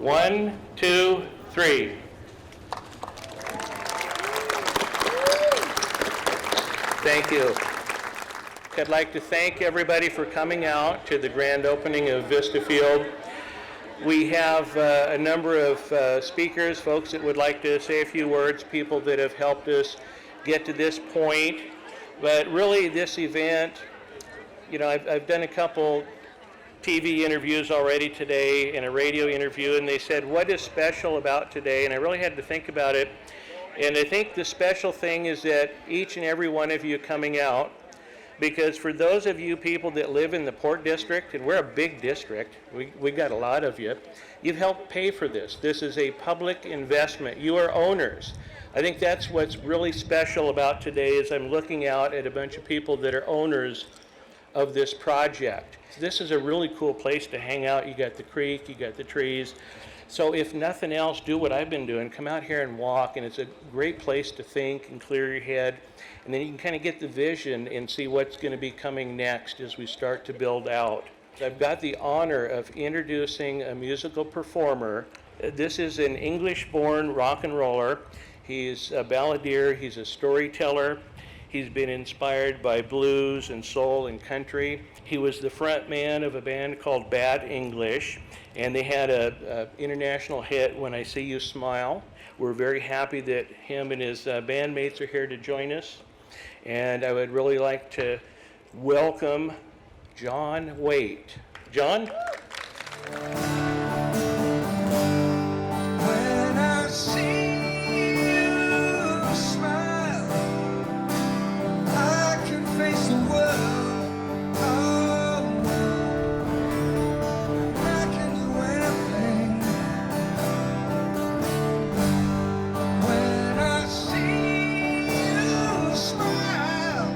1, 2, 3. Thank you. I'd like to thank everybody for coming out to the grand opening of Vista Field. We have a number of speakers, folks that would like to say a few words, people that have helped us get to this point. But really this event, you know, I've done a couple TV interviews already today and a radio interview, and they said, what is special about today? And I really had to think about it. And I think the special thing is that each and every one of you coming out, because for those of you people that live in the Port District, and we're a big district, we got a lot of you, you've helped pay for this. This is a public investment. You are owners. I think that's what's really special about today is I'm looking out at a bunch of people that are owners of this project. This is a really cool place to hang out. You got the creek, you got the trees. So if nothing else, do what I've been doing. Come out here and walk, and it's a great place to think and clear your head. And then you can kind of get the vision and see what's going to be coming next as we start to build out. I've got the honor of introducing a musical performer. This is an English-born rock and roller. He's a balladeer, he's a storyteller. He's been inspired by blues and soul and country. He was the front man of a band called Bad English, and they had an international hit, When I See You Smile. We're very happy that him and his bandmates are here to join us. And I would really like to welcome John Waite. John? When I see you smile, I can face the world. Oh no, I can do anything. When I see you smile.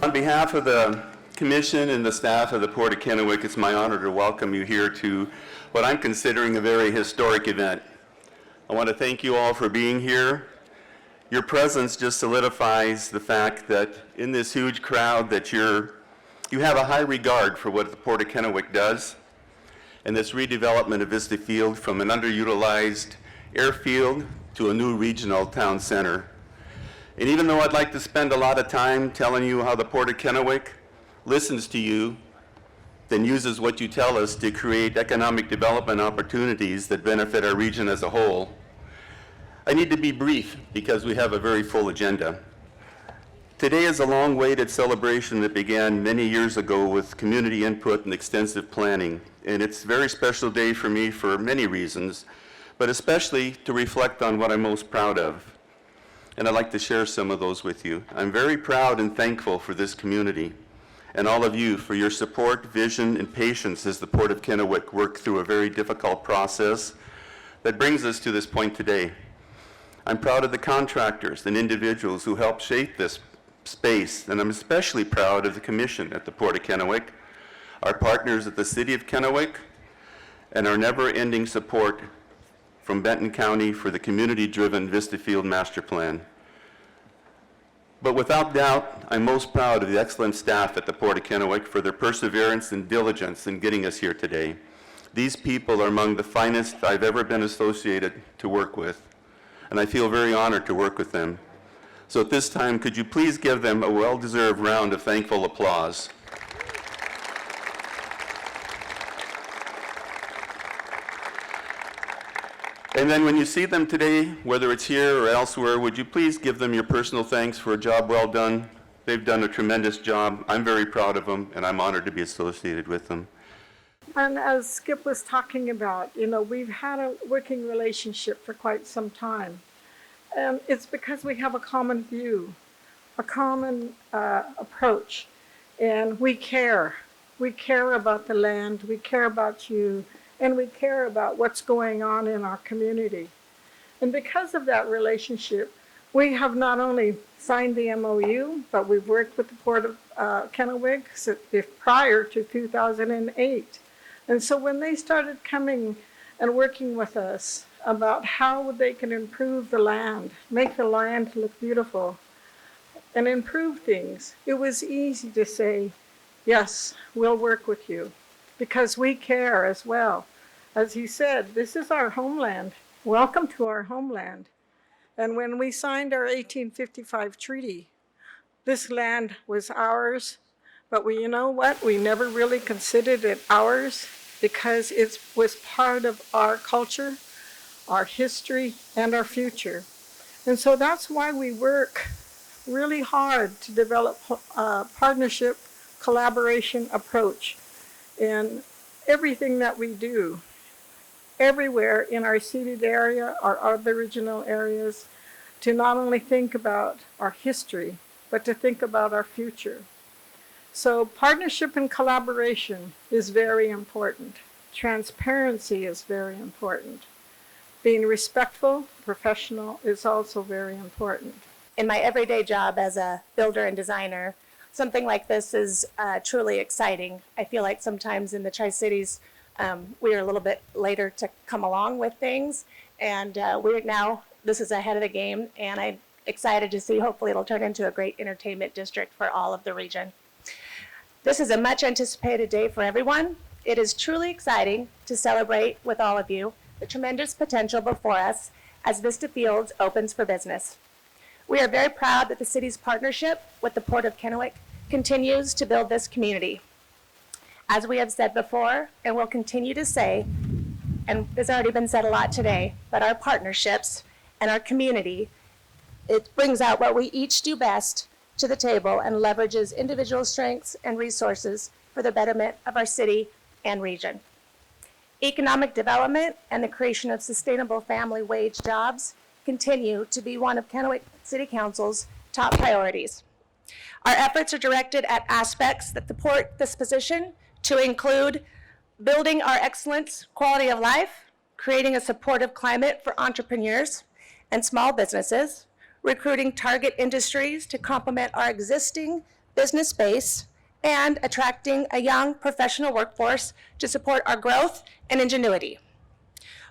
On behalf of the Commission and the staff of the Port of Kennewick, it's my honor to welcome you here to what I'm considering a very historic event. I want to thank you all for being here. Your presence just solidifies the fact that in this huge crowd that you have a high regard for what the Port of Kennewick does, and this redevelopment of Vista Field from an underutilized airfield to a new regional town center. And even though I'd like to spend a lot of time telling you how the Port of Kennewick listens to you, then uses what you tell us to create economic development opportunities that benefit our region as a whole, I need to be brief because we have a very full agenda. Today is a long-awaited celebration that began many years ago with community input and extensive planning, and it's a very special day for me for many reasons, but especially to reflect on what I'm most proud of. And I'd like to share some of those with you. I'm very proud and thankful for this community and all of you for your support, vision, and patience as the Port of Kennewick worked through a very difficult process that brings us to this point today. I'm proud of the contractors and individuals who helped shape this space, and I'm especially proud of the Commission at the Port of Kennewick, our partners at the City of Kennewick, and our never-ending support from Benton County for the community-driven Vista Field Master Plan. But without doubt, I'm most proud of the excellent staff at the Port of Kennewick for their perseverance and diligence in getting us here today. These people are among the finest I've ever been associated to work with, and I feel very honored to work with them. So at this time, could you please give them a well-deserved round of thankful applause? And then when you see them today, whether it's here or elsewhere, would you please give them your personal thanks for a job well done? They've done a tremendous job. I'm very proud of them, and I'm honored to be associated with them. And as Skip was talking about, you know, we've had a working relationship for quite some time. And it's because we have a common view, a common approach, and we care. We care about the land, we care about you, and we care about what's going on in our community. And because of that relationship, we have not only signed the MOU, but we've worked with the Port of Kennewick prior to 2008. And so when they started coming and working with us about how they can improve the land, make the land look beautiful, and improve things, it was easy to say, yes, we'll work with you, because we care as well. As he said, this is our homeland. Welcome to our homeland. And when we signed our 1855 treaty, this land was ours, but you know what? We never really considered it ours because it was part of our culture, our history, and our future. And so that's why we work really hard to develop a partnership, collaboration approach in everything that we do, everywhere in our ceded area, our Aboriginal areas, to not only think about our history, but to think about our future. So partnership and collaboration is very important. Transparency is very important. Being respectful, professional is also very important. In my everyday job as a builder and designer, something like this is truly exciting. I feel like sometimes in the Tri-Cities, we are a little bit later to come along with things, and this is ahead of the game, and I'm excited to see, hopefully it'll turn into a great entertainment district for all of the region. This is a much anticipated day for everyone. It is truly exciting to celebrate with all of you the tremendous potential before us as Vista Fields opens for business. We are very proud that the city's partnership with the Port of Kennewick continues to build this community. As we have said before, and will continue to say, and it's already been said a lot today, but our partnerships and our community, it brings out what we each do best to the table and leverages individual strengths and resources for the betterment of our city and region. Economic development and the creation of sustainable family wage jobs continue to be one of Kennewick City Council's top priorities. Our efforts are directed at aspects that support this position, to include building our excellence quality of life, creating a supportive climate for entrepreneurs and small businesses, recruiting target industries to complement our existing business base, and attracting a young professional workforce to support our growth and ingenuity.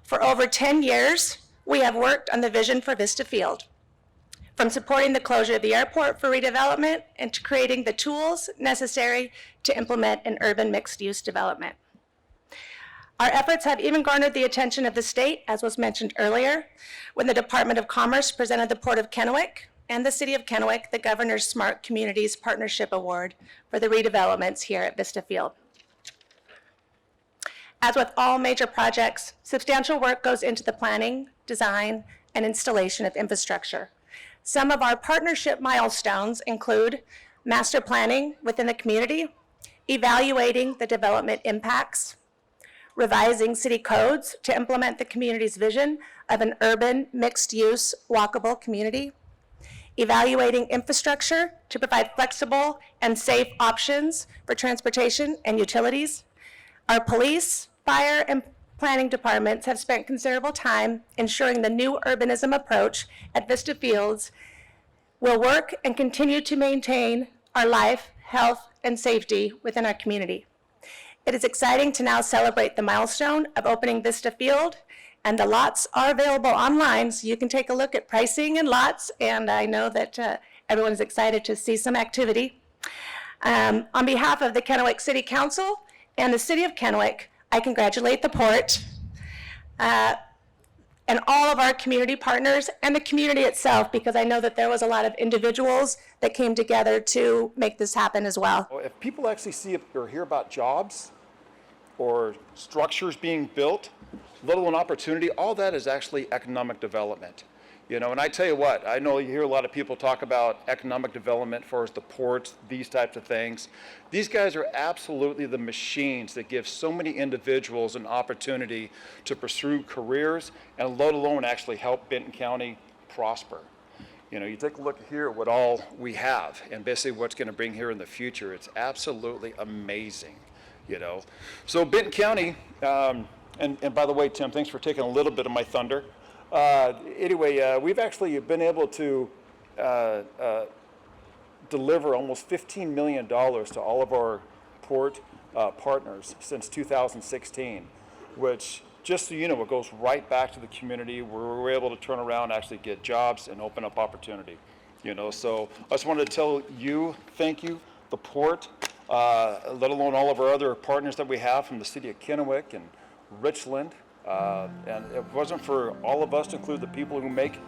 For over 10 years, we have worked on the vision for Vista Field, from supporting the closure of the airport for redevelopment and to creating the tools necessary to implement an urban mixed-use development. Our efforts have even garnered the attention of the state, as was mentioned earlier, when the Department of Commerce presented the Port of Kennewick and the City of Kennewick the Governor's Smart Communities Partnership Award for the redevelopments here at Vista Field. As with all major projects, substantial work goes into the planning, design, and installation of infrastructure. Some of our partnership milestones include master planning within the community, evaluating the development impacts, revising city codes to implement the community's vision of an urban, mixed-use, walkable community, evaluating infrastructure to provide flexible and safe options for transportation and utilities. Our police, fire, and planning departments have spent considerable time ensuring the new urbanism approach at Vista Fields will work and continue to maintain our life, health, and safety within our community. It is exciting to now celebrate the milestone of opening Vista Field, and the lots are available online, so you can take a look at pricing and lots, and I know that everyone's excited to see some activity. On behalf of the Kennewick City Council and the City of Kennewick, I congratulate the Port and all of our community partners and the community itself, because I know that there was a lot of individuals that came together to make this happen as well. If people actually see or hear about jobs or structures being built, let alone opportunity, all that is actually economic development. You know, and I tell you what, I know you hear a lot of people talk about economic development for the ports, these types of things. These guys are absolutely the machines that give so many individuals an opportunity to pursue careers and let alone actually help Benton County prosper. You know, you take a look here at what all we have and basically what's going to bring here in the future. It's absolutely amazing, you know. So Benton County, and by the way, Tim, thanks for taking a little bit of my thunder. Anyway, we've actually been able to deliver almost $15 million to all of our port partners since 2016, which, just so you know, it goes right back to the community where we're able to turn around, actually get jobs and open up opportunity. You know, so I just wanted to tell you, thank you, the port, let alone all of our other partners that we have from the city of Kennewick and Richland. And if it wasn't for all of us, to include the people who make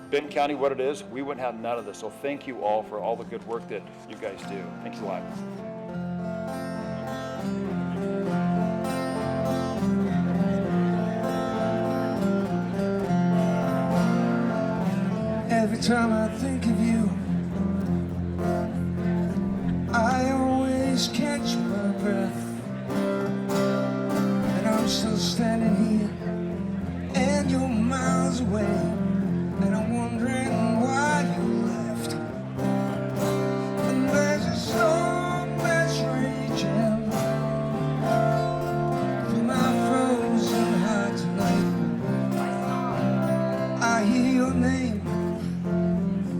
Benton County what it is, we wouldn't have none of this. So thank you all for all the good work that you guys do. Thanks a lot. Every time I think of you, I always catch my breath. And I'm still standing here, and you're miles away. And I'm wondering why you left. And there's a storm that's raging through my frozen heart tonight. I hear your name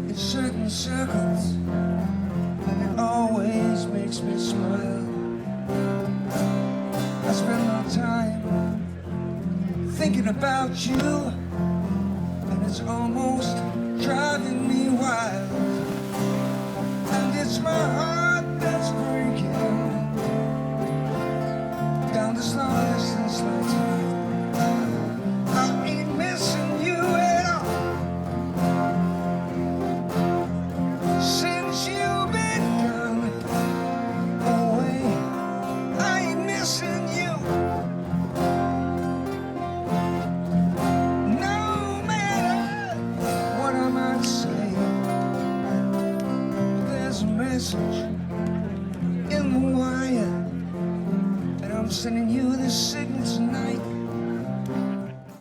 in certain circles, and it always makes me smile. I spend my time thinking about you, and it's almost driving me wild. And it's my heart that's breaking down this long distance line tonight. I ain't missing you at all. Since you've been gone away, I ain't missing you. No matter what I might say, there's a message in the wire, and I'm sending you this signal tonight.